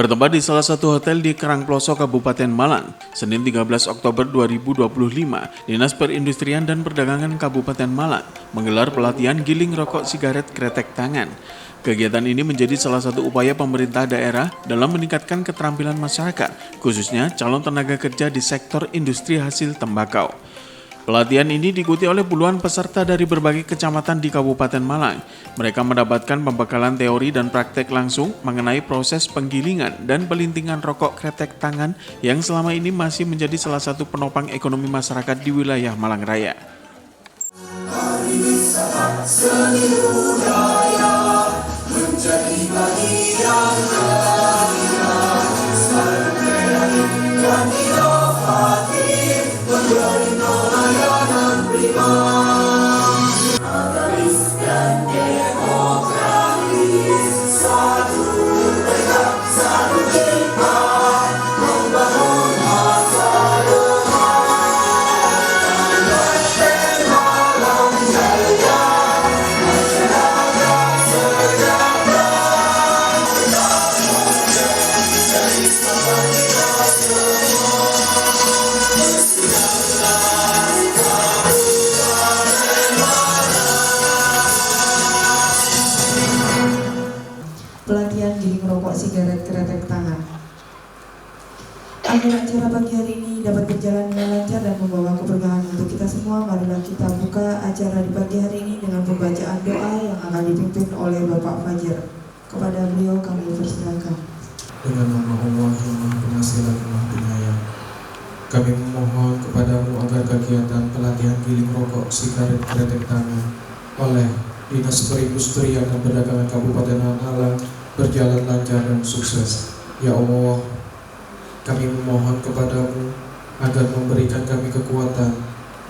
bertempat di salah satu hotel di Karangploso, Kabupaten Malang, Senin 13 Oktober 2025, Dinas Perindustrian dan Perdagangan Kabupaten Malang menggelar pelatihan giling rokok sigaret kretek tangan. Kegiatan ini menjadi salah satu upaya pemerintah daerah dalam meningkatkan keterampilan masyarakat, khususnya calon tenaga kerja di sektor industri hasil tembakau. Pelatihan ini diikuti oleh puluhan peserta dari berbagai kecamatan di Kabupaten Malang. Mereka mendapatkan pembekalan teori dan praktek langsung mengenai proses penggilingan dan pelintingan rokok kretek tangan yang selama ini masih menjadi salah satu penopang ekonomi masyarakat di wilayah Malang Raya. Seni budaya menjadi bagian dan inovatif menjadi pelayanan prima agamis dan demokratis, satu tegak satu cinta membangun masa depan Malang Jaya masyarakat sejahtera dari kita semua. Pelatihan giling rokok sigaret kretek tangan. Agar acara pagi hari ini dapat berjalan dengan lancar dan membawa keberkahan untuk kita semua, marilah kita buka acara di pagi hari ini dengan pembacaan doa yang akan dipimpin oleh Bapak Fajar. Kepada beliau kami persilakan. Dengan nama Allah yang Maha Pengasih lagi Maha Penyayang, kami memohon kepadamu agar kegiatan pelatihan giling rokok sigaret kretek tangan oleh Dinas Perindustrian dan Perdagangan Kabupaten Malang berjalan lancar dan sukses. Ya Allah, kami memohon kepadamu agar memberikan kami kekuatan,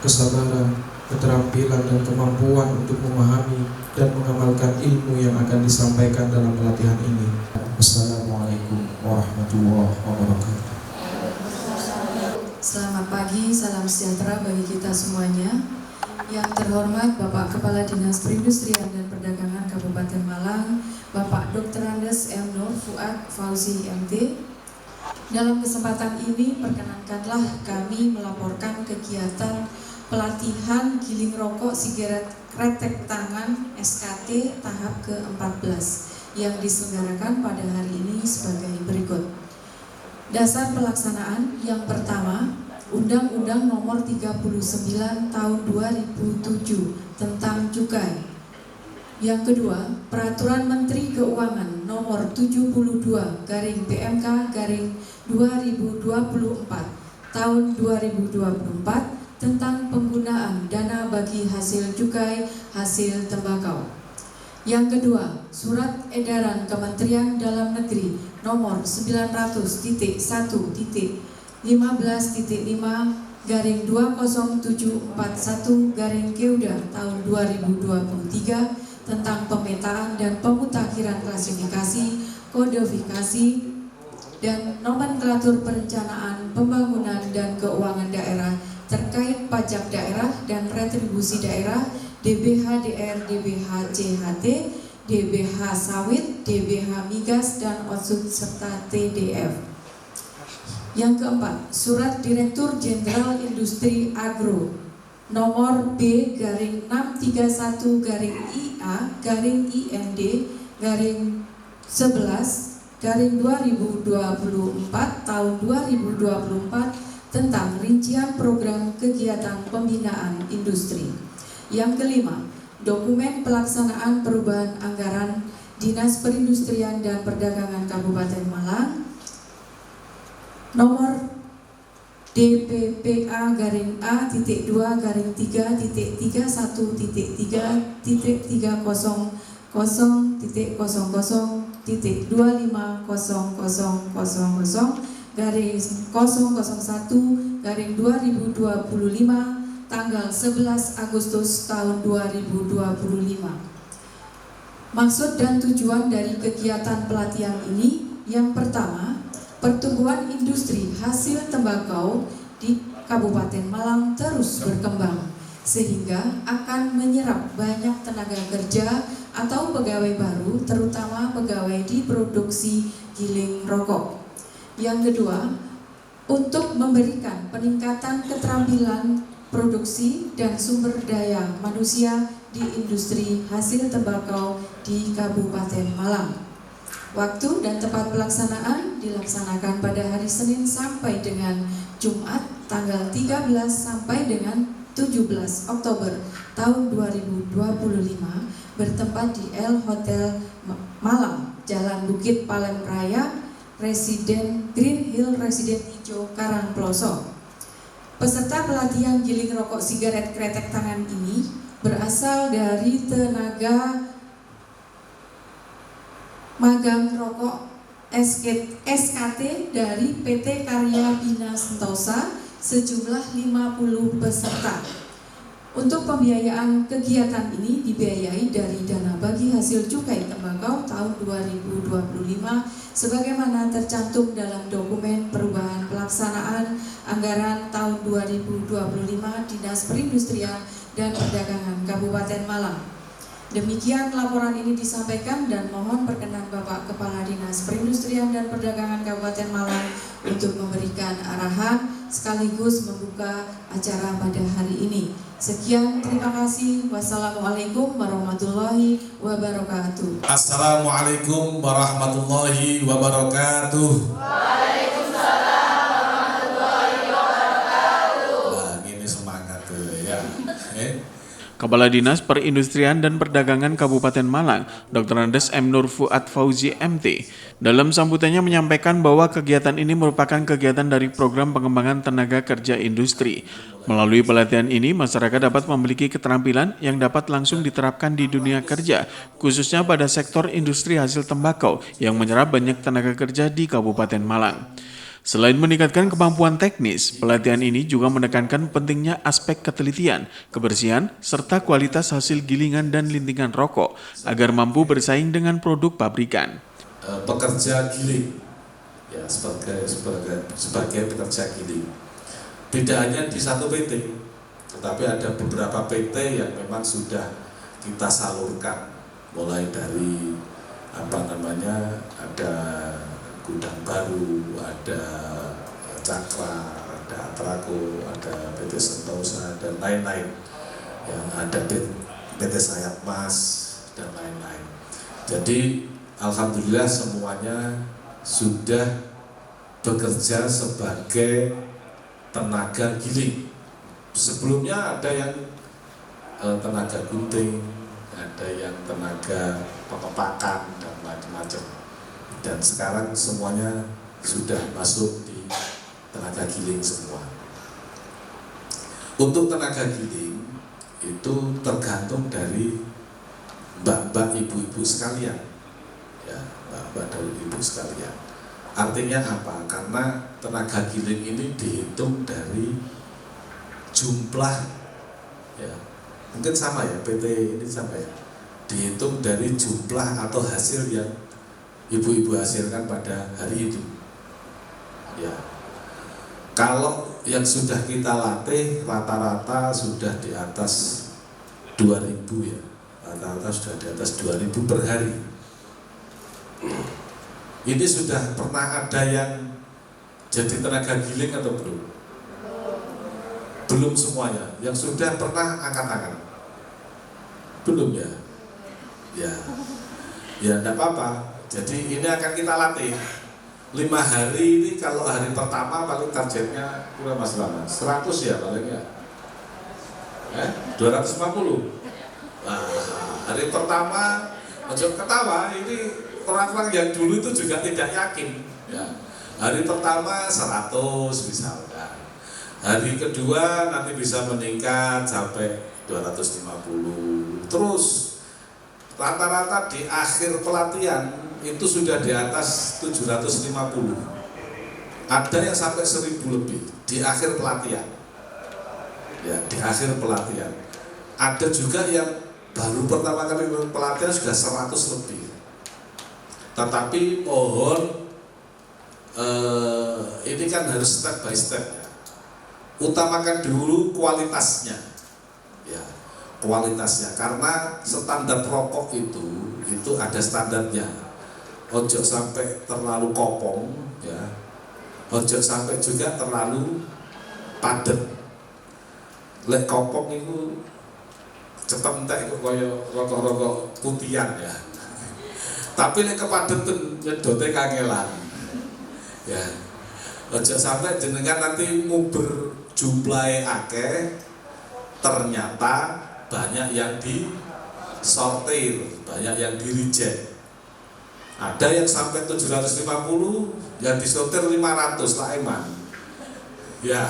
kesabaran, keterampilan dan kemampuan untuk memahami dan mengamalkan ilmu yang akan disampaikan dalam pelatihan ini. Assalamualaikum warahmatullahi wabarakatuh. Selamat pagi, salam sejahtera bagi kita semuanya. Yang terhormat Bapak Kepala Dinas Perindustrian dan Perdagangan Kabupaten Malang, Bapak Dr. Andes M. Nur Fuad Fauzi MT. Dalam kesempatan ini, perkenankanlah kami melaporkan kegiatan pelatihan giling rokok sigaret kretek tangan SKT tahap ke-14 yang diselenggarakan pada hari ini sebagai berikut. Dasar pelaksanaan yang pertama, Undang-Undang Nomor 39 Tahun 2007 tentang Cukai. Yang kedua, Peraturan Menteri Keuangan Nomor 72/PMK/2024 Tahun 2024 tentang penggunaan dana bagi hasil cukai hasil tembakau. Yang kedua, Surat Edaran Kementerian Dalam Negeri Nomor 900.1.5/20741 tahun 2023 tentang pemetaan dan pemutakhiran klasifikasi, kodifikasi, dan nomenklatur perencanaan, pembangunan dan keuangan daerah terkait pajak daerah dan retribusi daerah, DBH-DR, DBH-CHT, DBH Sawit, DBH Migas dan Otsut serta TDF. Yang keempat, Surat Direktur Jenderal Industri Agro Nomor B/NAM31-IA-11/2024 tahun 2024 tentang rincian program kegiatan pembinaan industri. Yang kelima, Dokumen Pelaksanaan Perubahan Anggaran Dinas Perindustrian dan Perdagangan Kabupaten Malang Nomor DPPA-2.3.3.001-001/2025 tanggal 11 Agustus tahun 2025. Maksud dan tujuan dari kegiatan pelatihan ini, yang pertama, pertumbuhan industri hasil tembakau di Kabupaten Malang terus berkembang sehingga akan menyerap banyak tenaga kerja atau pegawai baru, terutama pegawai di produksi giling rokok. Yang kedua, untuk memberikan peningkatan keterampilan produksi dan sumber daya manusia di industri hasil tembakau di Kabupaten Malang. Waktu dan tempat pelaksanaan dilaksanakan pada hari Senin sampai dengan Jumat tanggal 13 sampai dengan 17 Oktober tahun 2025 bertempat di L Hotel Malang, Jalan Bukit Palem Raya, Residen Green Hill Residen Hijau Karangploso. Peserta pelatihan giling rokok sigaret kretek tangan ini berasal dari tenaga magang rokok SKT dari PT Karya Bina Sentosa sejumlah 50 peserta. Untuk pembiayaan kegiatan ini dibiayai dari dana bagi hasil cukai tembakau tahun 2025 sebagaimana tercantum dalam dokumen perubahan pelaksanaan anggaran tahun 2025 Dinas Perindustrian dan Perdagangan Kabupaten Malang. Demikian laporan ini disampaikan dan mohon perkenan Bapak Kepala Dinas Perindustrian dan Perdagangan Kabupaten Malang untuk memberikan arahan sekaligus membuka acara pada hari ini. Sekian, terima kasih. Wassalamualaikum warahmatullahi wabarakatuh. Assalamualaikum warahmatullahi wabarakatuh. Waalaikumsalam warahmatullahi wabarakatuh. Nah, gini semangat tuh ya. Kepala Dinas Perindustrian dan Perdagangan Kabupaten Malang, Dr. Andes M. Nur Fuad Fauzi MT, dalam sambutannya menyampaikan bahwa kegiatan ini merupakan kegiatan dari program pengembangan tenaga kerja industri. Melalui pelatihan ini, masyarakat dapat memiliki keterampilan yang dapat langsung diterapkan di dunia kerja, khususnya pada sektor industri hasil tembakau yang menyerap banyak tenaga kerja di Kabupaten Malang. Selain meningkatkan kemampuan teknis, pelatihan ini juga menekankan pentingnya aspek ketelitian, kebersihan, serta kualitas hasil gilingan dan lintingan rokok agar mampu bersaing dengan produk pabrikan. Pekerja giling, ya sebagai pekerja giling, tidak hanya di satu PT, tetapi ada beberapa PT yang memang sudah kita salurkan, mulai dari ada Gudang Baru, ada Cakra, ada Atraco, ada PT Sentosa dan lain-lain. Yang ada PT Sayap Mas dan lain-lain. Jadi alhamdulillah semuanya sudah bekerja sebagai tenaga giling. Sebelumnya ada yang tenaga gunting, ada yang tenaga pengepakan dan macam-macam. Dan sekarang semuanya sudah masuk di tenaga giling semua. Untuk tenaga giling itu tergantung dari mbak-mbak ibu-ibu sekalian, ya, mbak-mbak dari ibu sekalian. Artinya apa? Karena tenaga giling ini dihitung dari jumlah, ya, mungkin sama ya, PT ini sama ya, dihitung dari jumlah atau hasil yang ibu-ibu hasilkan pada hari itu. Ya. Kalau yang sudah kita latih rata-rata sudah di atas 2.000 ya. Rata-rata sudah di atas 2.000 per hari. Ini sudah pernah ada yang jadi tenaga giling atau belum? Belum semuanya. Yang sudah pernah angkat-angkat? Belum ya? Ya. Ya enggak apa-apa. Jadi ini akan kita latih 5 hari ini. Kalau hari pertama paling targetnya kurang Mas Lama 100 ya paling ya 250. Nah, hari pertama ojo ketawa, ini orang-orang yang dulu itu juga tidak yakin ya. Hari pertama 100 misalkan, hari kedua nanti bisa meningkat sampai 250. Terus rata-rata di akhir pelatihan itu sudah di atas 750. Ada yang sampai 1000 lebih di akhir pelatihan. Ya, di akhir pelatihan. Ada juga yang baru pertama kali pelatihan sudah 100 lebih. Tetapi mohon ini kan harus step by step ya. Utamakan dulu kualitasnya. ya, kualitasnya. Karena standar rokok itu ada standarnya. Ojo sampai terlalu kopong, ya. Ojo sampai juga terlalu padat. Lek kopong itu cepet entek kok kaya rokok-rokok putihan ya. Tapi lek kepadeten nyedote kangelan. Ya. Ojo sampai jenengan nanti nguber jumlahe akeh ternyata banyak yang disortir, banyak yang di-reject. Ada yang sampai 750, yang disortir 500 lah eman. Ya.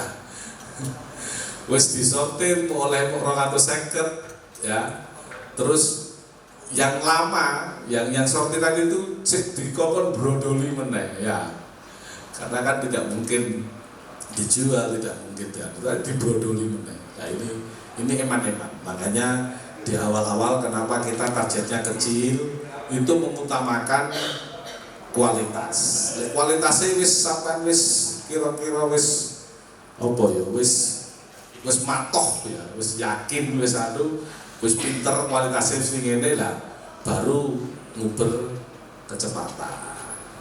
Wis disortir oleh 250 ya. Terus yang lama, yang sortiran itu sik dikokon brodoli meneh ya. Karena kan tidak mungkin dijual, tidak mungkin dibrodoli meneh. Nah ini eman-eman. Makanya di awal-awal kenapa kita targetnya kecil, itu mengutamakan kualitas. Kualitasnya wis sampai wis kira-kira wis apa ya, wis matoh ya, wis yakin, wis pinter kualitasnya wis ngene lah, baru nguber kecepatan.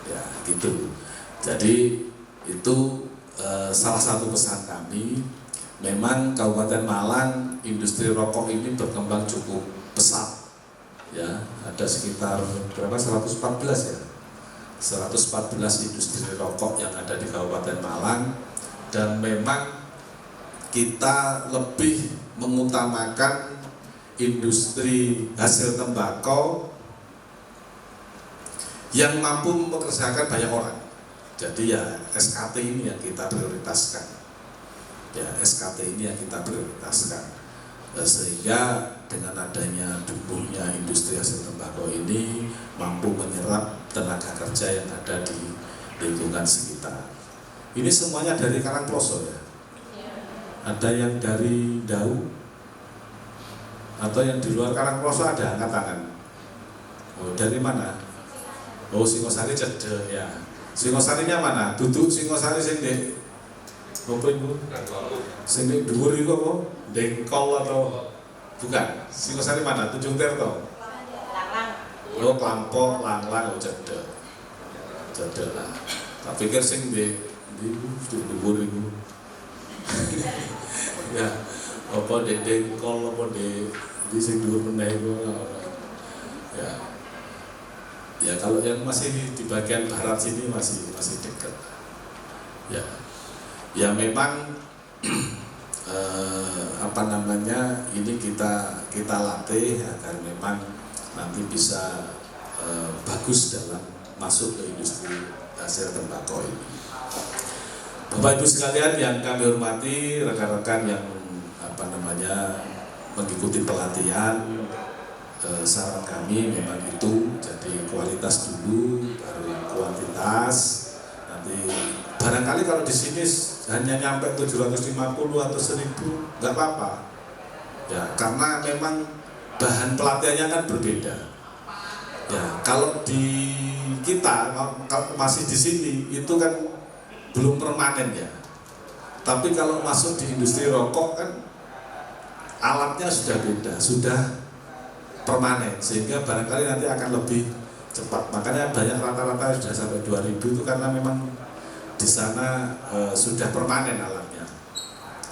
Ya, gitu. Jadi itu salah satu pesan kami. Memang Kabupaten Malang industri rokok ini berkembang cukup pesat. Ya, ada sekitar berapa 114 ya. 114 industri rokok yang ada di Kabupaten Malang, dan memang kita lebih mengutamakan industri hasil tembakau yang mampu mempekerjakan banyak orang. Jadi ya SKT ini yang kita prioritaskan. Ya, SKT ini yang kita prioritaskan. Sehingga dengan adanya tumbuhnya industri hasil tembakau ini mampu menyerap tenaga kerja yang ada di lingkungan sekitar. Ini semuanya dari Karangploso ya? Ada yang dari Dau? Atau yang di luar Karangploso ada angkat tangan? Oh, dari mana? Oh, Singosari cedek ya. Singosarinya mana? Duduk Singosari sing di apa ibu? Sing di dhuwur iku apa? Dengkol atau bukan? Singosari mana? Tunjung Tirto? Oh, Klampok, Langlang, oh cedek. Cedek lah. Tak pikir sing di dhuwur iku. Ya, apa dengkol apa di sing dhuwur meneh iku. Ya. Ya kalau yang masih di bagian barat sini masih dekat. Ya. Ya memang ini kita latih agar memang nanti bisa bagus dalam masuk ke industri hasil tembakau ini. Bapak Ibu sekalian yang kami hormati, rekan-rekan yang mengikuti pelatihan, saran kami memang itu, jadi kualitas dulu baru kuantitas. Nanti barangkali kalau di sini hanya nyampe 750 atau 1000 nggak apa-apa ya, karena memang bahan pelatihannya kan berbeda ya. Kalau di kita masih di sini itu kan belum permanen ya, tapi kalau masuk di industri rokok kan alatnya sudah beda, sudah permanen, sehingga barangkali nanti akan lebih cepat. Makanya banyak rata-rata sudah sampai 2000 itu karena memang di sana sudah permanen alatnya.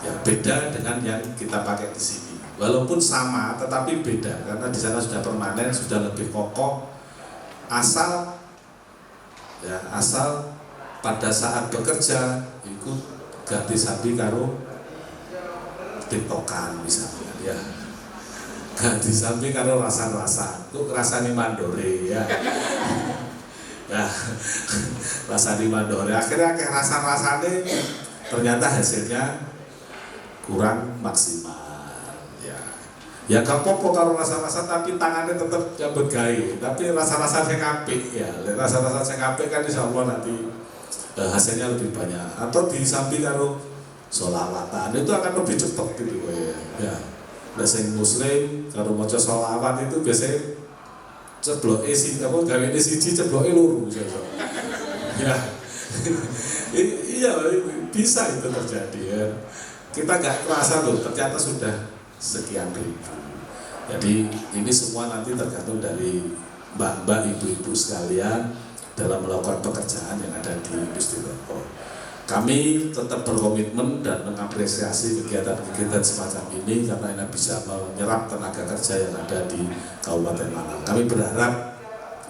Ya, beda dengan yang kita pakai di sini. Walaupun sama, tetapi beda karena di sana sudah permanen, sudah lebih kokoh. Asal pada saat bekerja itu ganti sapi karo tiktokan misalnya ya. Ganti sapi karo rasa-rasa, itu rasanya mandore ya. Ya, rasanya mandore. Akhirnya kayak rasa-rasanya ternyata hasilnya kurang maksimal. Ya gak apa-apa kalau rasa-rasa tapi tangannya tetap nyambut gawe. Tapi rasa-rasa sing apik ya. Rasa-rasa sing apik kan insyaallah nanti hasilnya lebih banyak. Atau disambi karo sholawatan itu akan lebih cepat gitu ya. Nah, sing muslim karo maca sholawat itu biasanya cebloke gawene siji cebloke loro ya. Iya bisa itu terjadi ya. Kita nggak kerasa loh, ternyata sudah sekian ribu. Jadi ini semua nanti tergantung dari mbak-mbak, ibu-ibu sekalian dalam melakukan pekerjaan yang ada di industri rokok. Kami tetap berkomitmen dan mengapresiasi kegiatan-kegiatan semacam ini karena ini bisa menyerap tenaga kerja yang ada di Kabupaten Malang. Kami berharap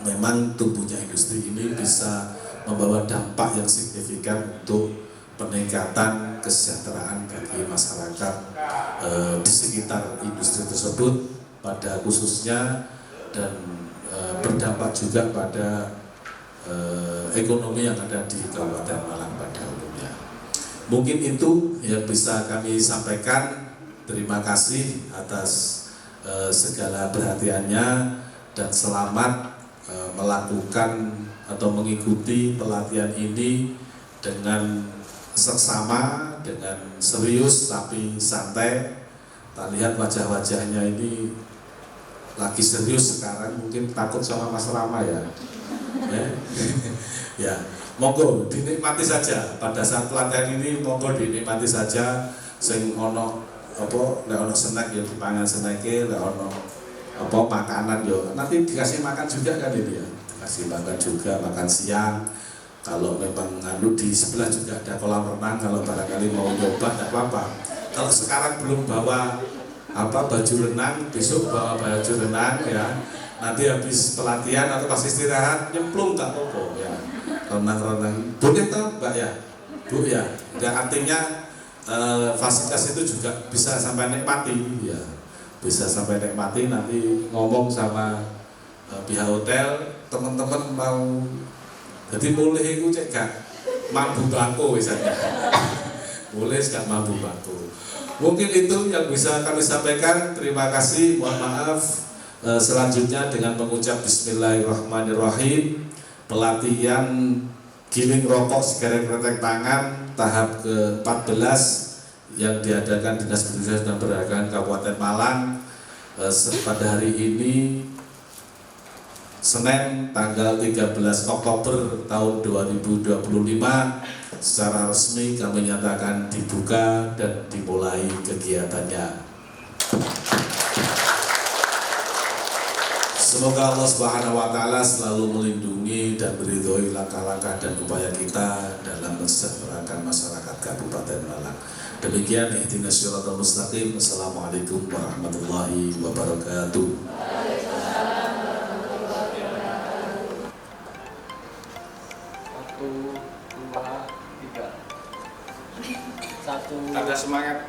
memang tumbuhnya industri ini bisa membawa dampak yang signifikan untuk peningkatan kesejahteraan bagi masyarakat di sekitar industri tersebut pada khususnya dan berdampak juga pada ekonomi yang ada di Kabupaten Malang pada umumnya. Mungkin itu yang bisa kami sampaikan. Terima kasih atas segala perhatiannya dan selamat melakukan atau mengikuti pelatihan ini dengan seksama, dengan serius tapi santai. Tak lihat wajah-wajahnya ini lagi serius sekarang, mungkin takut sama Mas Rama ya. Ya, monggo dinikmati saja pada saat pelatihan ini, monggo dinikmati saja. Sing ono apa, lek ono snack ya dipangan snack-e, lek ono apa makanan yo nanti dikasih makan juga kan ini ya, kasih makan juga, makan siang. Kalau memang nganu di sebelah juga ada kolam renang, kalau barangkali mau nyoba tidak apa-apa. Kalau sekarang belum bawa baju renang, besok bawa baju renang ya. Nanti habis pelatihan atau pas istirahat nyemplung tak apa-apa ya. Renang-renang boleh toh Mbak ya, Bu ya. Dan artinya fasilitas itu juga bisa sampai nikmati ya. Bisa sampai nikmati, nanti ngomong sama pihak hotel, teman-teman mau jadi boleh itu cek gak mampu bangku misalnya. Boleh gak mampu bangku. Mungkin itu yang bisa kami sampaikan. Terima kasih, mohon maaf. Selanjutnya dengan mengucap Bismillahirrahmanirrahim, pelatihan giling rokok sigaret kretek tangan tahap ke-14 yang diadakan Dinas Perindustrian dan Perdagangan Kabupaten Malang pada hari ini Senin tanggal 13 Oktober tahun 2025 secara resmi kami nyatakan dibuka dan dimulai kegiatannya. Semoga Allah Subhanahu wa taala selalu melindungi dan meridhoi langkah-langkah dan upaya kita dalam mensejahterakan masyarakat Kabupaten Malang. Demikian ihdinas shiratal mustaqim. Assalamualaikum warahmatullahi wabarakatuh. Ada semangat.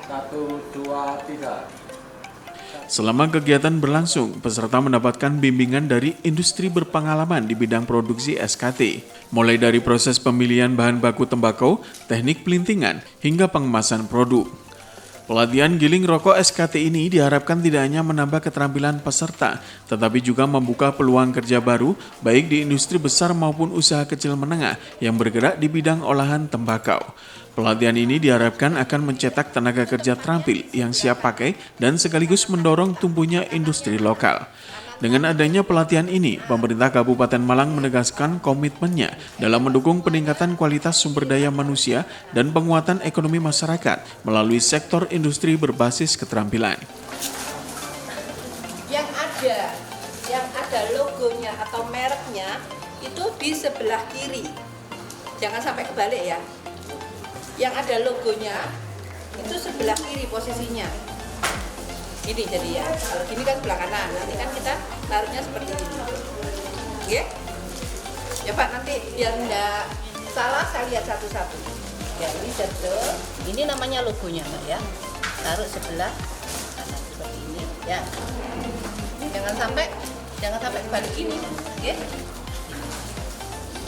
1, 2, 3. Selama kegiatan berlangsung, peserta mendapatkan bimbingan dari industri berpengalaman di bidang produksi SKT, mulai dari proses pemilihan bahan baku tembakau, teknik pelintingan, hingga pengemasan produk. Pelatihan giling rokok SKT ini diharapkan tidak hanya menambah keterampilan peserta, tetapi juga membuka peluang kerja baru baik di industri besar maupun usaha kecil menengah yang bergerak di bidang olahan tembakau. Pelatihan ini diharapkan akan mencetak tenaga kerja terampil yang siap pakai dan sekaligus mendorong tumbuhnya industri lokal. Dengan adanya pelatihan ini, pemerintah Kabupaten Malang menegaskan komitmennya dalam mendukung peningkatan kualitas sumber daya manusia dan penguatan ekonomi masyarakat melalui sektor industri berbasis keterampilan. Yang ada logonya atau mereknya itu di sebelah kiri. Jangan sampai kebalik ya. Yang ada logonya itu sebelah kiri posisinya. Ini jadi ya, kalau gini kan sebelah kanan, nanti kan kita taruhnya seperti ini. Oke? Ya Pak, nanti biar enggak salah saya lihat satu-satu. Ya ini satu, ini namanya logonya Mbak ya. Taruh sebelah kanan seperti ini ya. Jangan sampai kebalik ini. Oke?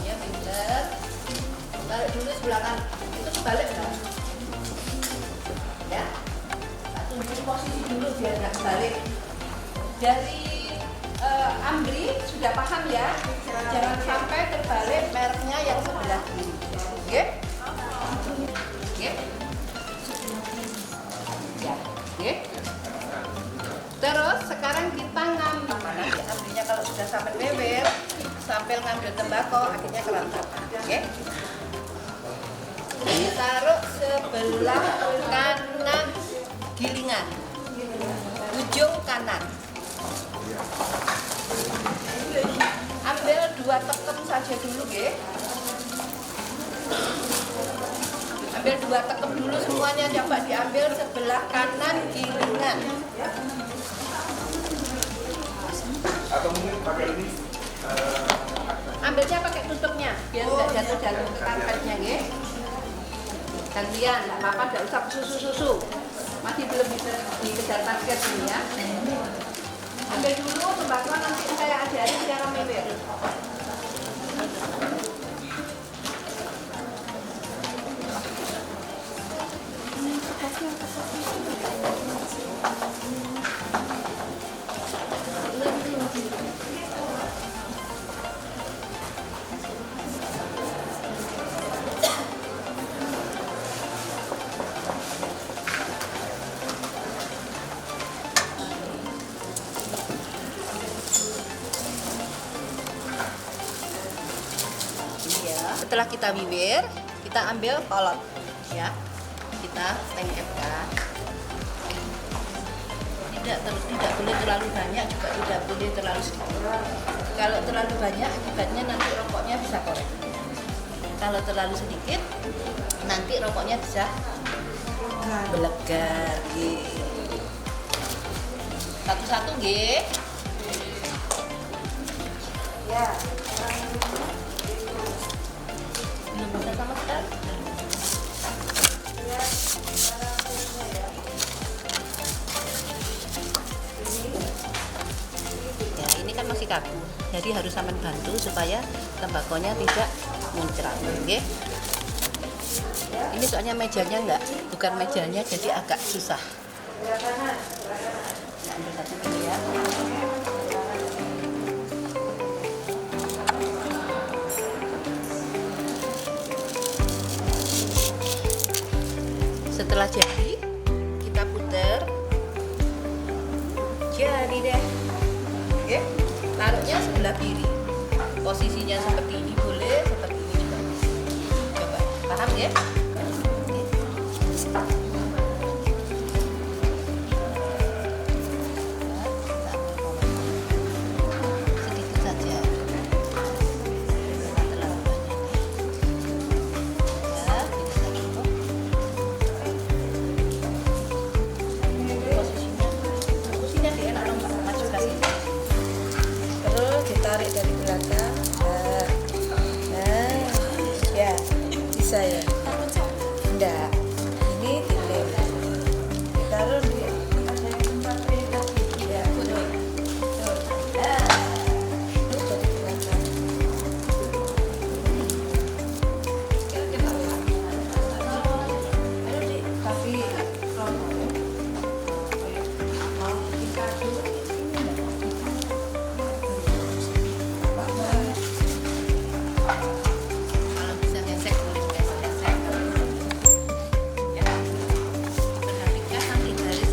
Ya benar. Taruh dulu sebelah kanan. Itu kebalik kan? Ya. Tunjuk posisi dulu biar nggak balik. Dari Ambri sudah paham ya, jangan sampai terbalik mereknya yang sebelah kiri. Oke? Oke? Ya, oke? Terus sekarang kita ngambil mana ya? Ambilnya kalau sudah sampai bebel, sambil ngambil tembakau akhirnya kerantakan. Oke? Ditaruh sebelah kanan gilingan. aja dulu, nggih. Ambil 2 tekep dulu semuanya, coba diambil sebelah kanan gilingan. Atau mungkin pakai ini. Ambilnya pakai tutupnya, biar nggak jatuh-jatuh ke karpetnya, nggih. Gantian, nggak apa-apa, nggak usah susu-susu. Masih belum bisa dikejar target ini ya. Ambil dulu, pembakaran nanti saya ajarin cara mewir. Setelah kita wiwir, kita ambil kolot ya. Kita lengketkan. Tidak boleh terlalu banyak, juga tidak boleh terlalu sedikit. Kalau terlalu banyak, akibatnya nanti rokoknya bisa korek. Kalau terlalu sedikit, nanti rokoknya bisa belegar. Satu-satu, nggih. Ya. Belum bisa sama sekali. Ya, ini kan masih kaku, jadi harus sampean bantu supaya tembakonya tidak muncrat, oke? Ini soalnya mejanya bukan mejanya, jadi agak susah. Ambil satu dulu ya. Setelah jadi, kita putar. Jadi deh. Oke. Taruhnya sebelah kiri. Posisinya seperti ini boleh, seperti ini juga. Coba, paham ya? Oke. Sedikit saja. Jangan terlalu banyak. Ya, ini saja cukup. Posisinya dia enak dong, Pak. Maju ke sini. Terus ditarik dari belakang. Nah, ya bisa ya. Enggak, ini dilem. Ditaruh di ya, betul. Terus dari belakang. Tapi kalau bisa gesek boleh gesek. Ya. Perhatikan nanti garis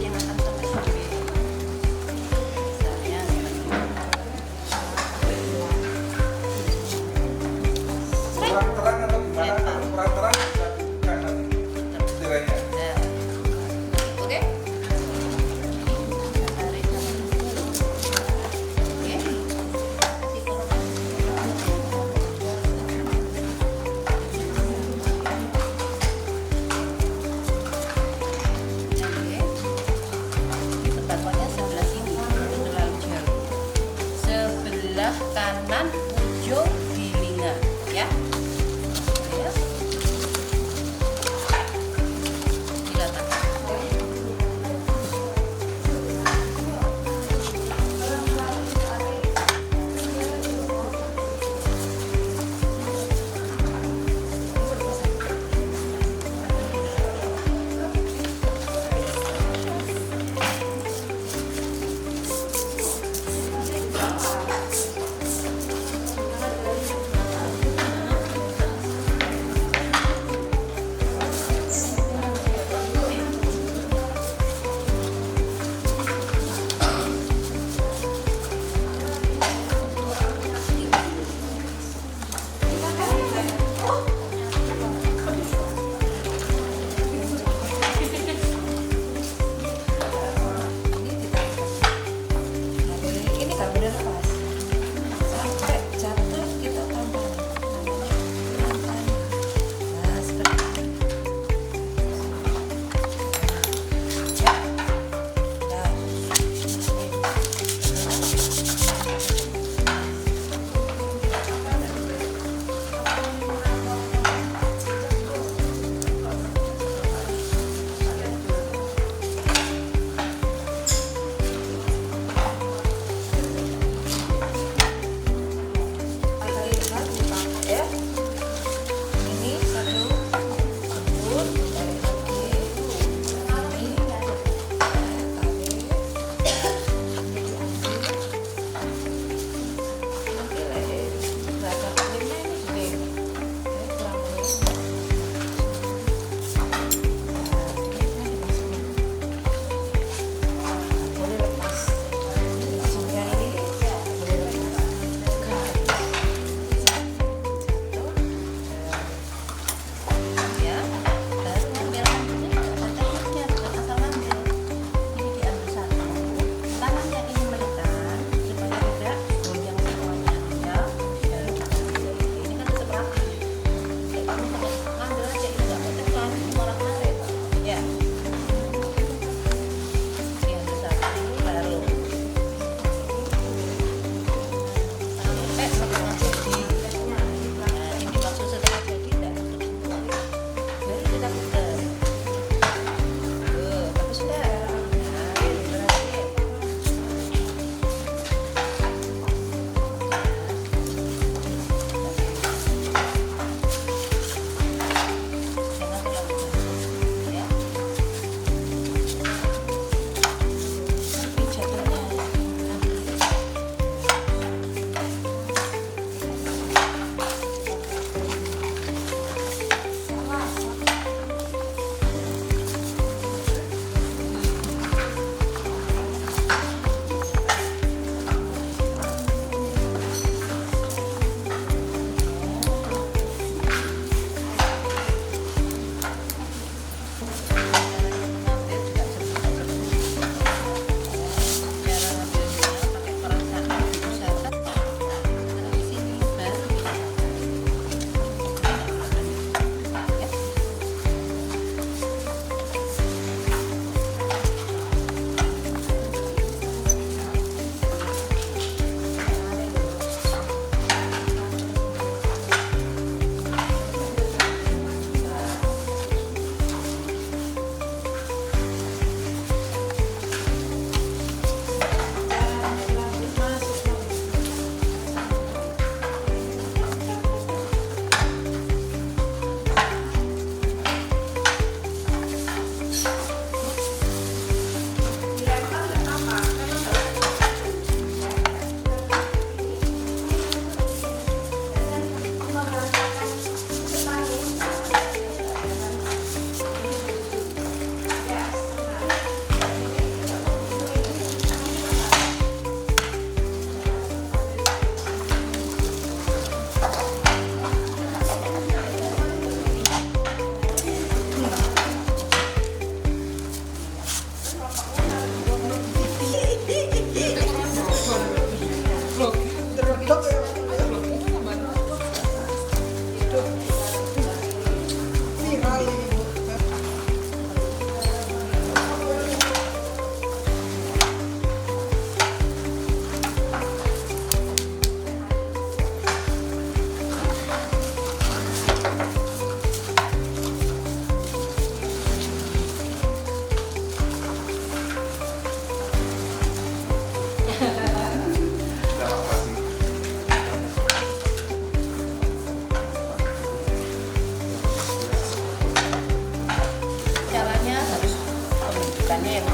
Ayo.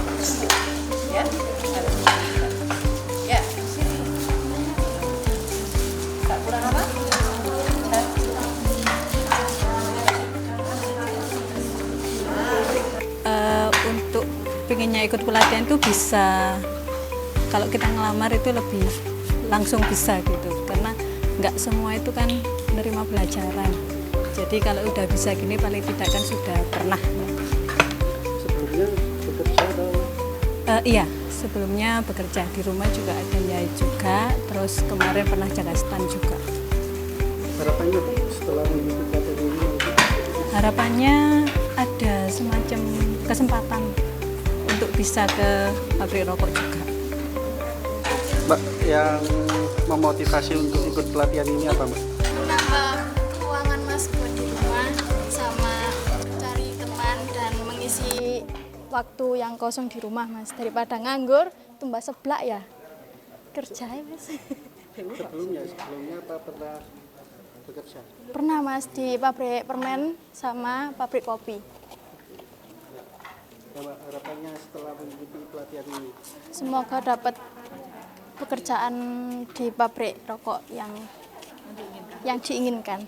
Ya. Ya, sini. Tak kurang apa? Untuk pengennya ikut pelatihan itu bisa, kalau kita ngelamar itu lebih langsung bisa gitu, karena nggak semua itu kan menerima pelajaran. Jadi kalau udah bisa gini paling tidak kan sudah pernah. Sebelumnya bekerja atau? Iya, sebelumnya bekerja di rumah juga ada jahit juga, terus kemarin pernah jaga stand juga. Harapannya setelah mengikuti pelatihan ini? Harapannya ada semacam kesempatan untuk bisa ke pabrik rokok juga. Mbak, yang memotivasi untuk ikut pelatihan ini apa, Mbak? Menambah keuangan Mas buat di rumah, sama cari teman dan mengisi waktu yang kosong di rumah, Mas. Daripada nganggur, tumbas seblak ya. Kerja ya, Mas. Sebelumnya apa pernah bekerja? Pernah, Mas, di pabrik permen sama pabrik kopi. Harapannya setelah mengikuti pelatihan ini? Semoga dapat pekerjaan di pabrik rokok yang diinginkan.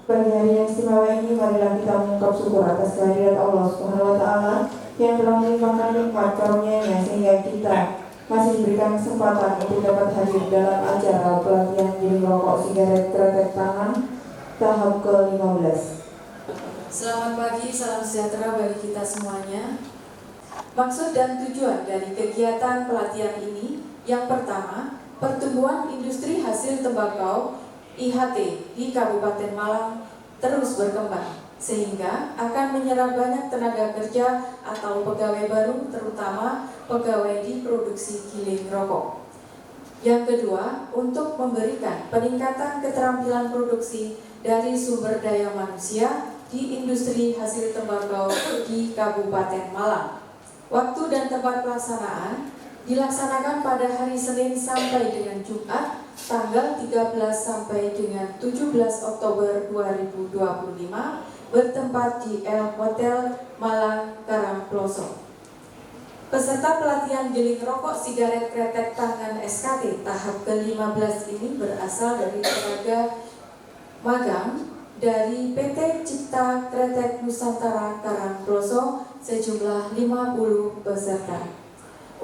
Pagi hari yang istimewa ini, marilah kita mengucap syukur atas kehadirat Allah Subhanahu wa Ta'ala yang telah melimpahkan nikmat karunia-Nya sehingga kita masih diberikan kesempatan untuk dapat hadir dalam acara pelatihan giling rokok sigaret kretek tangan tahap ke-15. Selamat pagi, salam sejahtera bagi kita semuanya. Maksud dan tujuan dari kegiatan pelatihan ini, yang pertama, pertumbuhan industri hasil tembakau IHT di Kabupaten Malang terus berkembang, sehingga akan menyerap banyak tenaga kerja atau pegawai baru, terutama pegawai di produksi giling rokok. Yang kedua, untuk memberikan peningkatan keterampilan produksi dari sumber daya manusia di industri hasil tembakau di Kabupaten Malang. Waktu dan tempat pelaksanaan dilaksanakan pada hari Senin sampai dengan Jumat, tanggal 13 sampai dengan 17 Oktober 2025, bertempat di El Hotel Malang Karangploso. Peserta pelatihan giling rokok sigaret kretek tangan SKT tahap ke-15 ini berasal dari tenaga magang dari PT Cipta Kretek Nusantara Karangploso sejumlah 50 peserta.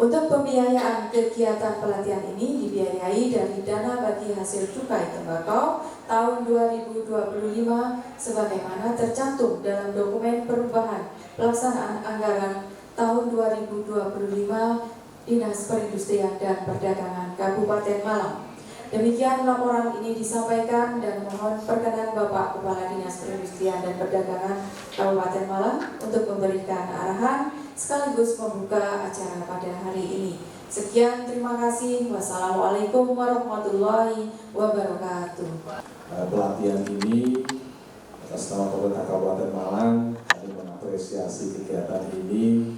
Untuk pembiayaan kegiatan pelatihan ini dibiayai dari dana bagi hasil cukai tembakau tahun 2025 sebagaimana tercantum dalam dokumen perubahan pelaksanaan anggaran tahun 2025 Dinas Perindustrian dan Perdagangan Kabupaten Malang. Demikian laporan ini disampaikan dan mohon perkenan Bapak Kepala Dinas Perindustrian dan Perdagangan Kabupaten Malang untuk memberikan arahan sekaligus membuka acara pada hari ini. Sekian, terima kasih. Wassalamualaikum warahmatullahi wabarakatuh. Pelatihan ini atas nama pemerintah Kabupaten Malang, kami mengapresiasi kegiatan ini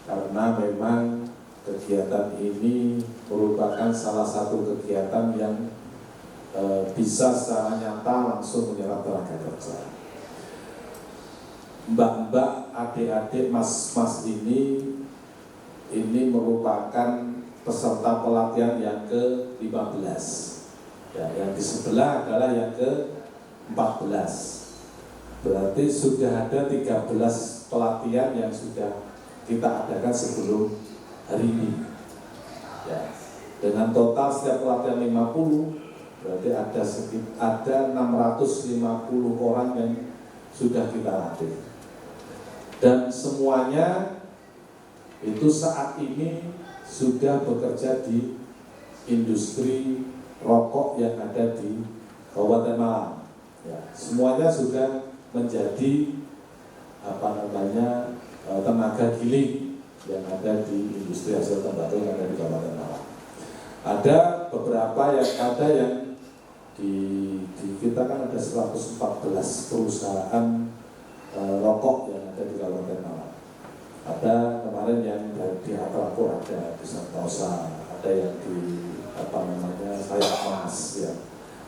karena memang kegiatan ini merupakan salah satu kegiatan yang bisa secara nyata langsung menyerap tenaga kerja. Mbak-mbak, adik-adik, mas-mas ini merupakan peserta pelatihan yang ke-15. Ya, yang di sebelah adalah yang ke-14. Berarti sudah ada 13 pelatihan yang sudah kita adakan sebelum hari ini. Ya, dengan total setiap pelatihan 50, berarti ada 650 orang yang sudah kita latih. Dan semuanya itu saat ini sudah bekerja di industri rokok yang ada di Kabupaten Malang. Ya, semuanya sudah menjadi tenaga giling yang ada di industri hasil tembakau yang ada di Kabupaten Malang. Ada beberapa yang di kita kan ada 114 perusahaan rokok yang ada di Kabupaten Malang. Ada kemarin yang di Atrapur, ada di Sentosa, ada yang di Sayap Mas, ya.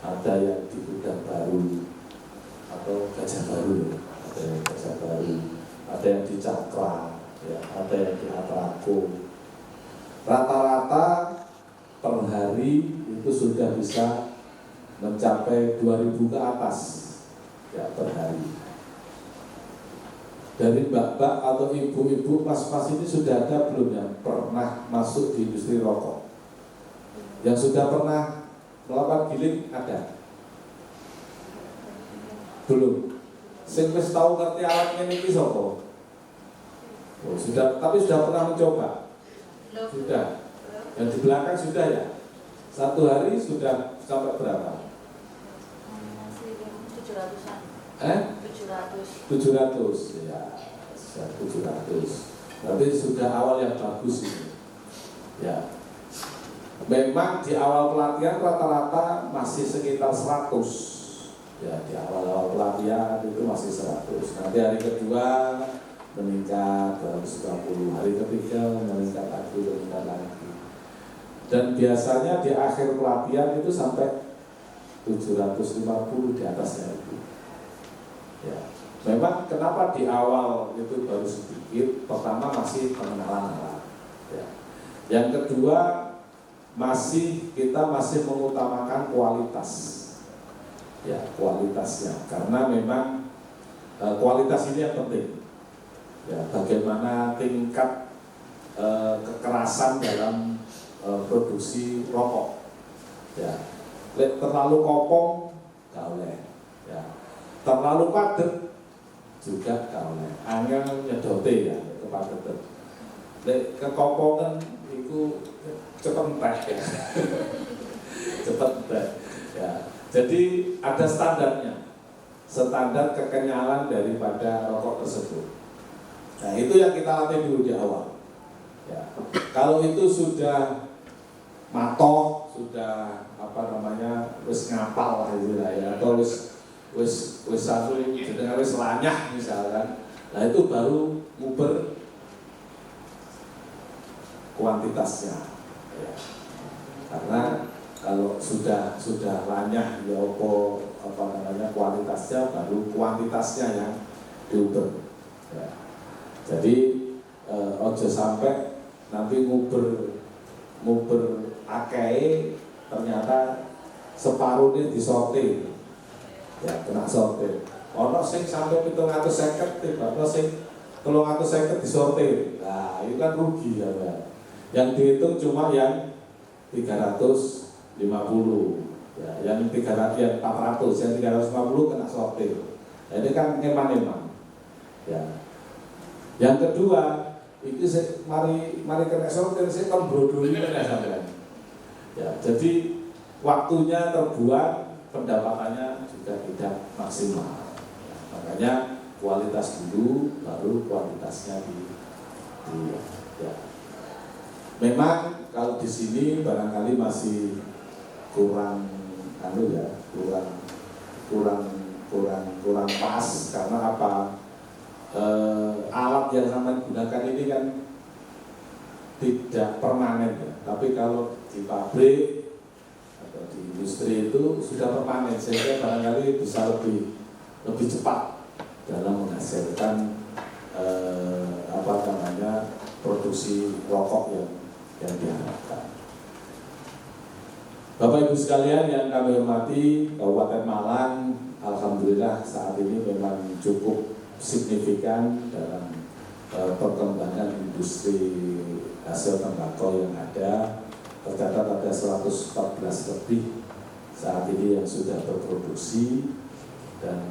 Ada yang di Gudang Baru atau Gajah Baru, ada yang Gajah Baru, ada yang di Cakra, ya. Ada yang di Atrapur. Rata-rata per hari itu sudah bisa mencapai 2.000 ke atas, ya, per hari. Dari mbak-mbak atau ibu-ibu, mas-mas ini sudah ada belum yang pernah masuk di industri rokok? Yang sudah pernah melakukan giling ada? Belum. Sing wis tahu ngerti alatnya ini sapa? Oh, sudah, tapi sudah pernah mencoba? Sudah. Yang di belakang sudah ya? Satu hari sudah sampai berapa? 700-an. 700 ya, 700. Berarti sudah awal yang bagus ini. Ya. Memang di awal pelatihan rata-rata masih sekitar 100. Ya, di awal-awal pelatihan itu masih 100. Nanti hari kedua meningkat 120, hari ketiga meningkat lagi. Dan biasanya di akhir pelatihan itu sampai 750 di atasnya itu. Ya, memang kenapa di awal itu baru sedikit? Pertama masih pengenalan alat. Ya. Yang kedua kita masih mengutamakan kualitas. Ya, kualitasnya. Karena memang kualitas ini yang penting. Ya, bagaimana tingkat kekerasan dalam produksi rokok. Ya, terlalu kopong gak oleh. Ya. Terlalu padat juga kalau angel nyedote ya kepadetan. Lek kekopongan itu cepet entek ya. Cepet entek. Ya. Jadi ada standarnya. Standar kekenyalan daripada rokok tersebut. Nah, itu yang kita latih dulu di awal. Ya. Kalau itu sudah matok, sudah wis ngapal lah gitu ya, atau wis satu dengan wis lanyah misalkan, nah itu baru nguber kuantitasnya, ya. Karena kalau sudah lanyah ya kualitasnya, baru kuantitasnya yang diuber. Ya. Jadi ojo sampai nanti nguber akeh ternyata separuhnya disortir. Ya, kena sortir. Ono sing sampai 750, tiba-tiba sing 350 disortir. Nah, itu kan rugi ya, Pak. Yang dihitung cuma yang 350, ya, yang 400, yang 350 kena sortir. Nah, ini kan eman-eman. Ya. Yang kedua, itu mari kena sortir, saya kan brodoli kena sampean. Ya, jadi waktunya terbuat, pendapatannya juga tidak maksimal. Ya, makanya kualitas dulu, baru kualitasnya ya. Memang kalau di sini barangkali masih kurang kurang pas, karena apa? Alat yang sampai gunakan ini kan tidak permanen ya. Tapi kalau di pabrik atau di industri itu sudah permanen, sehingga barangkali bisa lebih cepat dalam menghasilkan produksi rokok yang diharapkan. Bapak Ibu sekalian yang kami hormati, Kabupaten Malang alhamdulillah saat ini memang cukup signifikan dalam perkembangan industri hasil tembakau yang ada. Tercatat ada 114 lebih saat ini yang sudah berproduksi, dan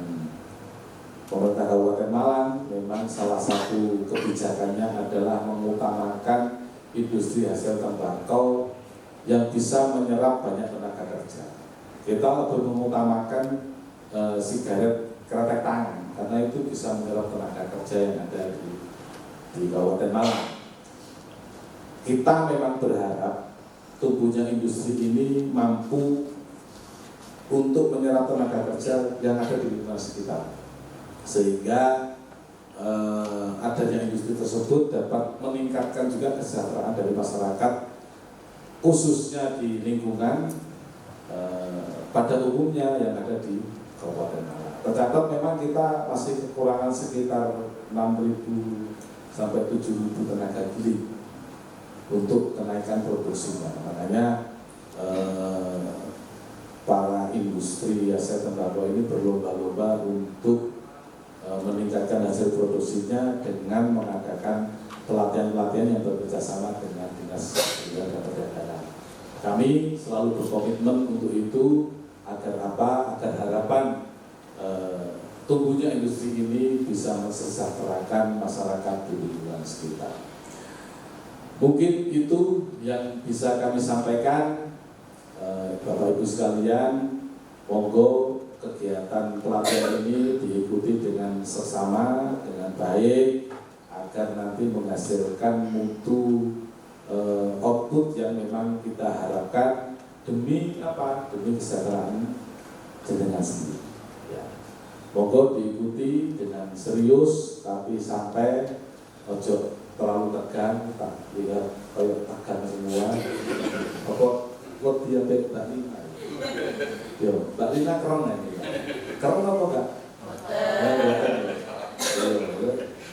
pemerintah Kabupaten Malang memang salah satu kebijakannya adalah mengutamakan industri hasil tembakau yang bisa menyerap banyak tenaga kerja. Kita lebih mengutamakan sigaret kretek tangan karena itu bisa menyerap tenaga kerja yang ada di Kabupaten Malang. Kita memang berharap tumbuhnya industri ini mampu untuk menyerap tenaga kerja yang ada di lingkungan sekitar, sehingga adanya industri tersebut dapat meningkatkan juga kesejahteraan dari masyarakat, khususnya di lingkungan pada umumnya yang ada di Kabupaten Malang. Tercatat memang kita masih kekurangan sekitar 6.000 sampai 7.000 tenaga giling untuk kenaikan produksinya. Makanya para industri hasil tembakau ini berlomba-lomba untuk meningkatkan hasil produksinya dengan mengadakan pelatihan-pelatihan yang bekerjasama dengan Dinas Perindustrian dan Perdagangan. Kami selalu berkomitmen untuk itu agar agar harapan tumbuhnya industri ini bisa mensejahterakan masyarakat di lingkungan sekitar. Mungkin itu yang bisa kami sampaikan. Bapak Ibu sekalian, monggo kegiatan pelatihan ini diikuti dengan seksama, dengan baik, agar nanti menghasilkan mutu output yang memang kita harapkan demi apa? Demi kesejahteraan jenengan sendiri. Ya. Monggo diikuti dengan serius, tapi sampai ojo terlalu tegang, tak lihat kayak tegang semua. Kok dia Mbak Lina? Yo, Mbak Lina keren ini. Keren apa enggak?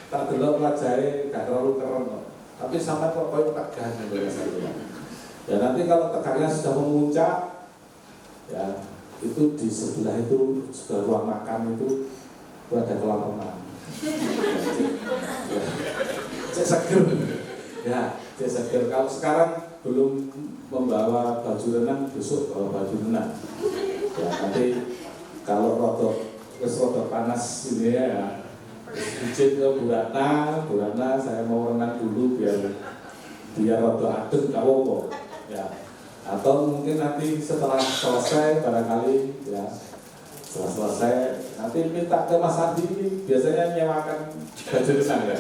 Tak delok pelajari gak terlalu keren kok. Tapi sampai kok koyo tegang gitu. Ya nanti kalau tegangnya sudah memuncak, ya itu di sebelah itu sudah ruang makan itu ada kolam renang. Cek seger. Ya, cek seger. Kalau sekarang belum membawa baju renang, besok bawa baju renang. Ya nanti kalau rodo panas ini ya, izin ke Bu Ratna, saya mau renang dulu biar rodo adem gak apa-apa. Ya. Atau mungkin nanti setelah selesai barangkali ya, setelah selesai nanti minta ke Mas Adi, biasanya nyewakan baju renang ya.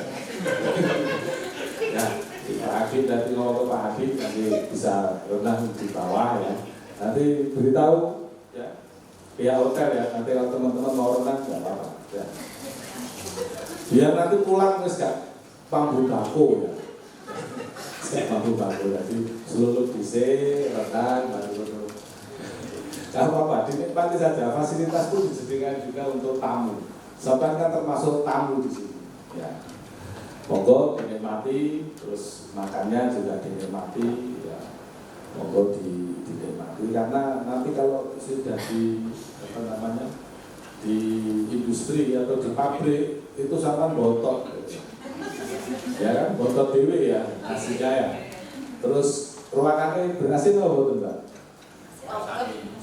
Ya. Pak Adib nanti ngomong ke Pak Adib, nanti bisa renang di bawah ya. Nanti beritahu ya pihak hotel ya, nanti kalau teman-teman mau renang nggak apa-apa ya. Biar nanti pulang terus gak pambu bako ya. Pambu bako jadi seluruh DC renang baru gak apa-apa, dinikmati saja. Fasilitas itu disediakan juga untuk tamu. Sampai kan termasuk tamu di sini ya. Monggo dinikmati, terus makannya juga dinikmati, ya. Monggo dinikmati karena nanti kalau sudah di di industri atau di pabrik itu sama botok, ya kan botok dewe ya hasilnya ya. Terus ruangannya ber-AC apa betul Mbak?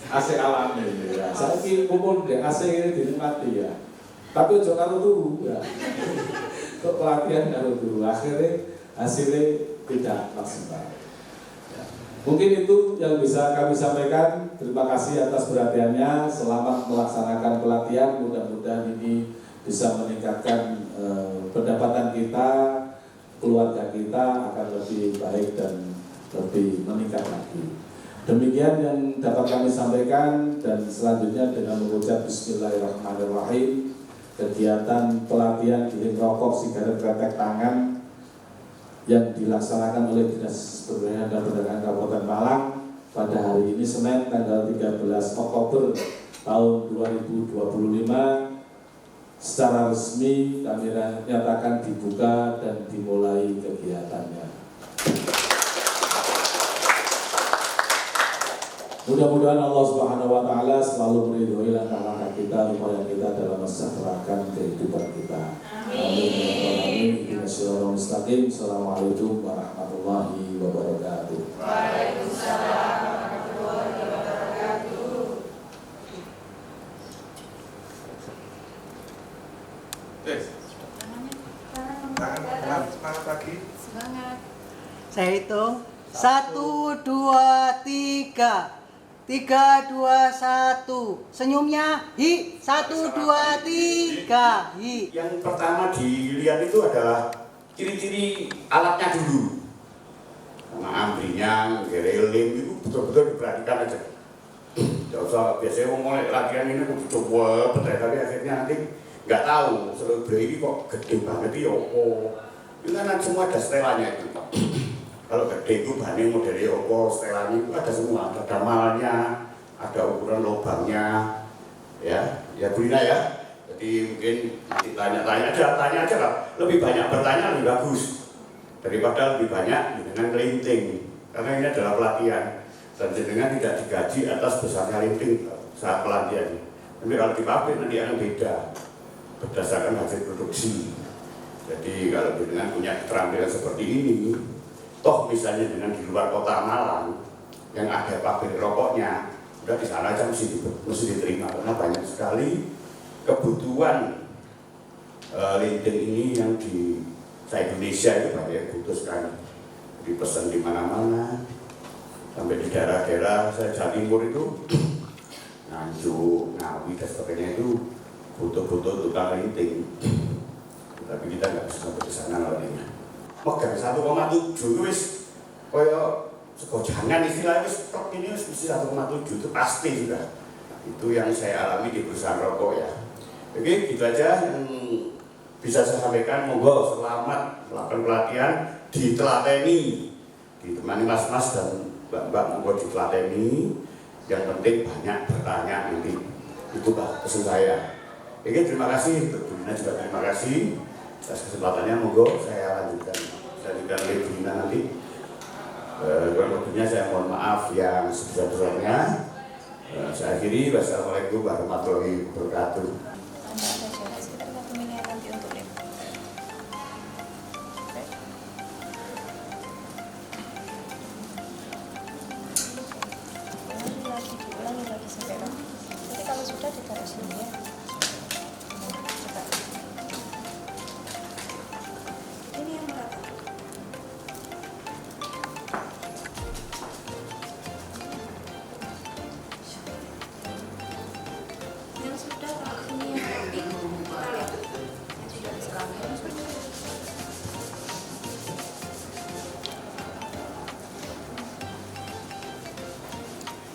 AC alami ya. Saya kira kumpul di AC ini dinikmati ya. Tapi ojo karo turu ya. Kok pelatihan karo turu akhirnya hasilnya tidak maksimal. Ya. Mungkin itu yang bisa kami sampaikan. Terima kasih atas perhatiannya. Selamat melaksanakan pelatihan. Mudah-mudahan ini bisa meningkatkan pendapatan kita, keluarga kita akan lebih baik dan lebih meningkat lagi. Demikian yang dapat kami sampaikan, dan selanjutnya dengan mengucap Bismillahirrahmanirrahim, kegiatan pelatihan giling rokok sigaret kretek tangan yang dilaksanakan oleh Dinas Pemberdayaan dan Perdagangan Kabupaten Malang pada hari ini Senin tanggal 13 Oktober tahun 2025 secara resmi kami nyatakan dibuka dan dimulai kegiatannya. Mudah-mudahan Allah Subhanahu wa taala selalu meridhoi langkah-langkah kita, upaya kita dalam mensejahterakan kehidupan kita. Amin. Assalamualaikum warahmatullahi wabarakatuh. Waalaikumsalam warahmatullahi wabarakatuh. Semangat lagi. Semangat. Saya hitung 1, 2, 3. 3, 2, 1. Senyumnya hi. 1, 2, 3. Hi. Yang pertama dilihat itu adalah ciri-ciri alatnya dulu. Sama ambrinya, gerelim itu betul-betul diperhatikan aja. Tidak usah biasanya mulai latihan ini aku coba betul, tapi akhirnya nanti nggak tahu selebre ini kok gede banget ya. Itu kan semua ada setelannya itu. Kalau gede itu bahannya modelnya opo, setelannya itu ada semua, ada damalnya, ada ukuran lubangnya, ya Bu Lina ya. Jadi mungkin nanti tanya aja lah. Lebih banyak bertanya lebih bagus daripada lebih banyak dengan kelinting, karena ini adalah pelatihan dan jenengan tidak digaji atas besarnya linting saat pelatihan. Tapi kalau di pabrik nanti akan beda berdasarkan hasil produksi. Jadi kalau jenengan punya keterampilan seperti ini, toh misalnya dengan di luar kota Malang yang ada pabrik rokoknya, udah di sana aja mesti diterima karena banyak sekali kebutuhan linting ini yang di Indonesia itu banyak yang butuh sekali. Dipesan di mana-mana, sampai di daerah-daerah saya Jawa Timur itu, Nganjuk, Ngawi dan sebagainya itu butuh-butuh tukang linting. Tapi kita nggak bisa sampai ke sana nantinya. Megang 1,7 itu wis koyo sekojangan istilahnya wis truk ini wis mesti 1,7 itu pasti sudah. Itu yang saya alami di perusahaan rokok ya. Oke, gitu aja yang bisa saya sampaikan. Monggo selamat melakukan pelatihan, ditelateni, ditemani mas-mas dan mbak-mbak, monggo ditelateni. Yang penting banyak bertanya nanti. Itu Pak pesan saya. Oke, terima kasih. Untuk Bu Lina juga terima kasih atas kesempatannya. Monggo saya lanjutkan oleh Bu Lina nanti. Kurang lebihnya saya mohon maaf yang sebesar-besarnya. Saya akhiri. Wassalamualaikum warahmatullahi wabarakatuh.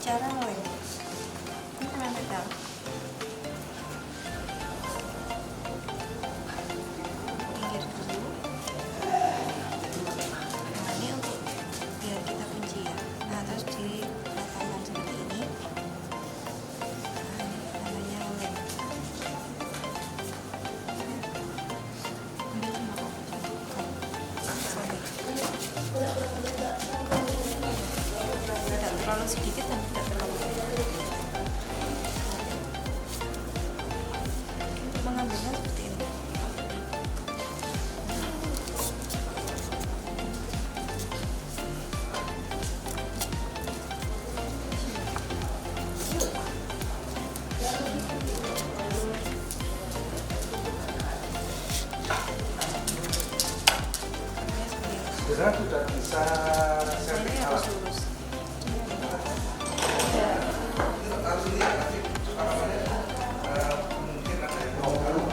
Cara mulai. Ini kan pedal. Pinggir dulu. Nah, ini untuk biar kita kunci ya. Nah, terus di ratakan seperti ini. Nah, ini namanya lem. Ambil cuma kok. Tidak terlalu sedikit dan tidak terlalu mengambilnya seperti ini. Jenderal sudah bisa setting alat. Harus lihat nanti mungkin ada yang mau baru.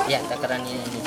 Ya, takaran ini.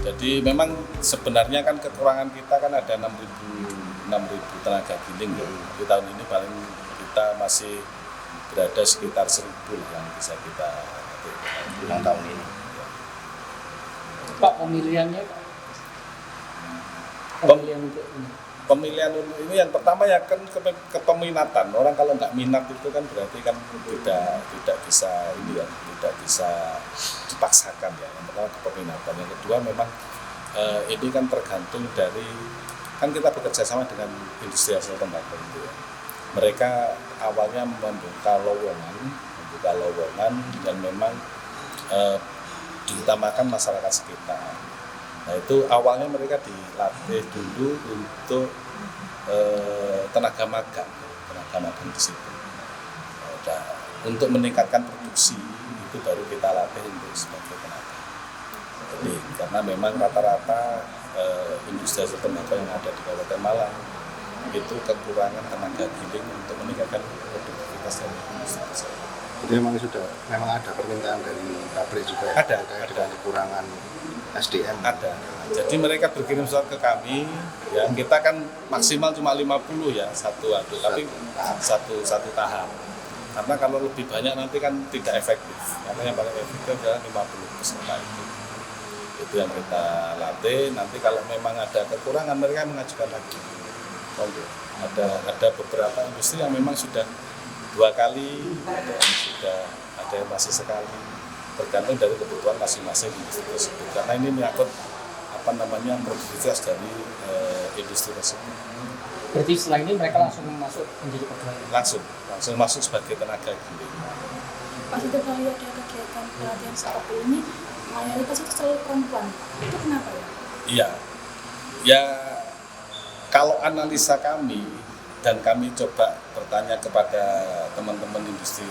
Jadi memang sebenarnya kan kekurangan kita kan ada 6.000 tenaga giling. Di tahun ini paling kita masih berada sekitar 1.000 yang bisa kita untuk ulang tahun ini. Pak, pemilihannya pemilihan untuk ini yang pertama ya kan kepeminatan. Orang kalau nggak minat itu kan berarti kan tidak bisa ini ya, tidak bisa dipaksakan ya. Yang pertama kepeminatan, yang kedua memang ini kan tergantung dari, kan kita bekerja sama dengan industri hasil tembakau itu ya. Mereka awalnya membuka lowongan dan memang diutamakan masyarakat sekitar. Nah itu awalnya mereka dilatih dulu untuk tenaga magang di situ. Nah, untuk meningkatkan produksi itu baru kita latih untuk sebagai tenaga. Jadi karena memang rata-rata industri hasil tembakau yang ada di Kabupaten Malang itu kekurangan tenaga giling untuk meningkatkan produktivitas dari industri tersebut. Jadi memang ada permintaan dari pabrik juga ya? Ada. Dengan kekurangan SDM. Ada. Jadi mereka berkirim surat ke kami, ya kita kan maksimal cuma 50 ya tapi satu tahap. Karena kalau lebih banyak nanti kan tidak efektif. Karena yang paling efektif adalah 50 peserta itu. Itu yang kita latih. Nanti kalau memang ada kekurangan mereka mengajukan lagi. Ada beberapa industri yang memang sudah 2 kali, ada yang masih sekali, tergantung dari kebutuhan masing-masing industri tersebut. Karena ini menyangkut produktivitas dari industri tersebut. Berarti setelah ini mereka langsung masuk menjadi pegawai? Langsung masuk sebagai tenaga giling. Pak, setiap kali ada kegiatan pelatihan seperti ini, mayoritas itu selalu perempuan. Itu kenapa ya? Iya, ya kalau analisa kami dan kami coba bertanya kepada teman-teman industri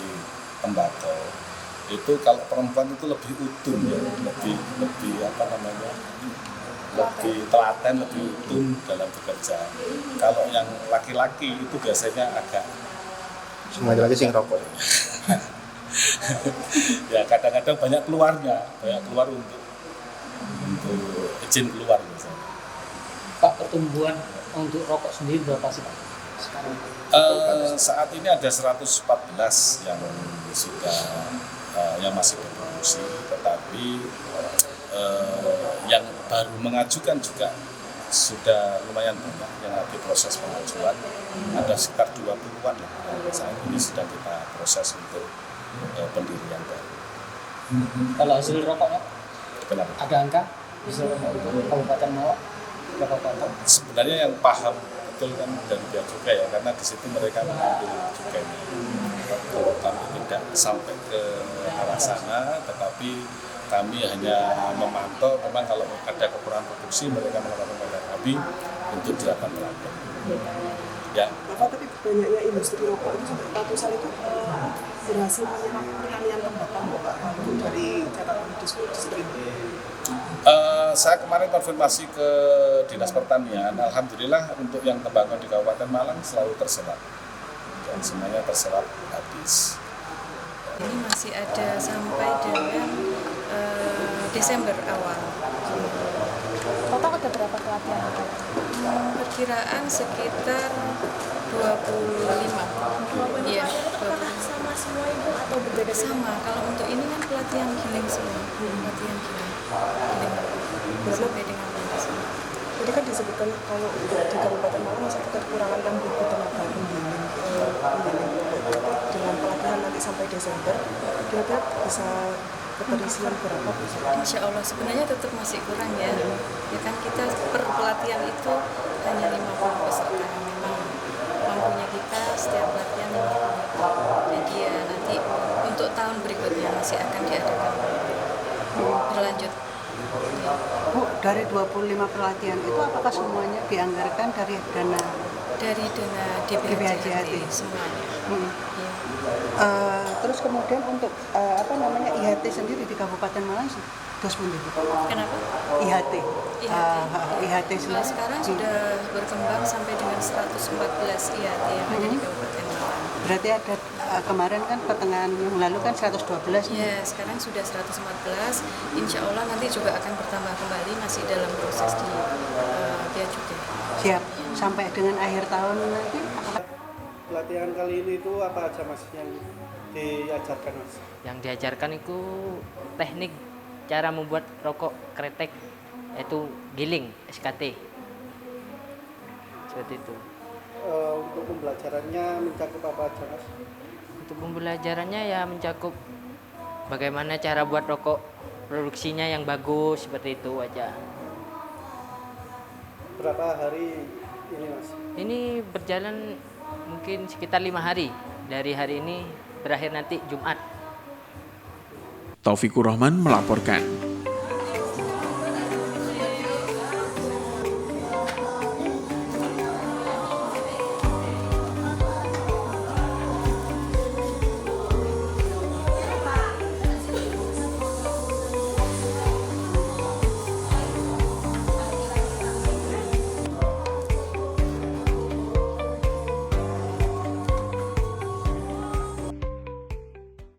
tembakau, itu kalau perempuan itu lebih utuh ya, lebih lebih telaten, lebih utuh dalam bekerja. Kalau yang laki-laki itu biasanya agak semuanya lagi sing rokok. Ya kadang-kadang banyak keluar untuk izin keluar misalnya. Pak, pertumbuhan untuk rokok sendiri berapa sih Pak sekarang? Saat ini ada 114 yang sudah yang masih berproduksi, tetapi yang baru mengajukan juga sudah lumayan banyak yang lagi proses pengajuan, ada sekitar 20-an lah. Saat ini sudah kita proses untuk pendirian baru. Kalau hasil rokoknya? Kenapa? Ada angka hasil rokok itu Kabupaten Malang berapa Pak? Sebenarnya yang paham betul kan dari Bea Cukai ya, karena di situ mereka mengambil cukai. Kalau kami tidak sampai ke arah sana, tetapi kami hanya memantau. Memang kalau ada kekurangan produksi mereka melakukan pada kami untuk dilakukan pelatihan. Ya. Bapak, tapi banyaknya industri rokok itu ratusan itu berhasil pertanian tembakau Bapak dari catatan industri. Saya kemarin konfirmasi ke Dinas Pertanian, alhamdilillah untuk yang tembakau di Kabupaten Malang selalu terserap. Dan semuanya terserap habis. Ini masih ada sampai dengan Desember awal. Total ada berapa pelatihan? Perkiraan sekitar 25. Iya, sama semua itu atau berbeda? Sama. Kalau untuk ini kan pelatihan giling semua, pelatihan giling. Sampai dengan semua. Jadi kan disebutkan kalau di Kabupaten Malang masih kekurangan 6.000 tenaga pembimbing dengan pelatihan nanti sampai Desember, kira-kira bisa keterisian berapa? Insya Allah sebenarnya tetap masih kurang ya. Ya kan kita per pelatihan itu hanya 50 peserta. Memang mampunya kita setiap pelatihan 50. Jadi ya nanti untuk tahun berikutnya masih akan diadakan berlanjut. Bu, dari 25 pelatihan itu apakah semuanya dianggarkan dari dana DBHJAT semuanya? Terus kemudian untuk IHT sendiri di Kabupaten Malang terus menjadi. Kenapa? IHT. IHT Kalau sekarang sudah berkembang sampai dengan 114 IHT yang ada di Kabupaten Malang. Berarti ada kemarin kan pertengahan yang lalu kan 112. Ya, sekarang sudah 114. Insya Allah nanti juga akan bertambah kembali, masih dalam proses di Bea Cukai. Siap. Sampai dengan akhir tahun nanti. Pelatihan kali ini itu apa aja Mas yang diajarkan Mas? Yang diajarkan itu teknik cara membuat rokok kretek, yaitu giling SKT. Seperti itu. Untuk pembelajarannya mencakup apa aja Mas? Untuk pembelajarannya ya mencakup bagaimana cara buat rokok produksinya yang bagus, seperti itu aja. Berapa hari ini Mas? Ini berjalan mungkin sekitar 5 hari. Dari hari ini berakhir nanti Jumat. Taufikur Rahman melaporkan.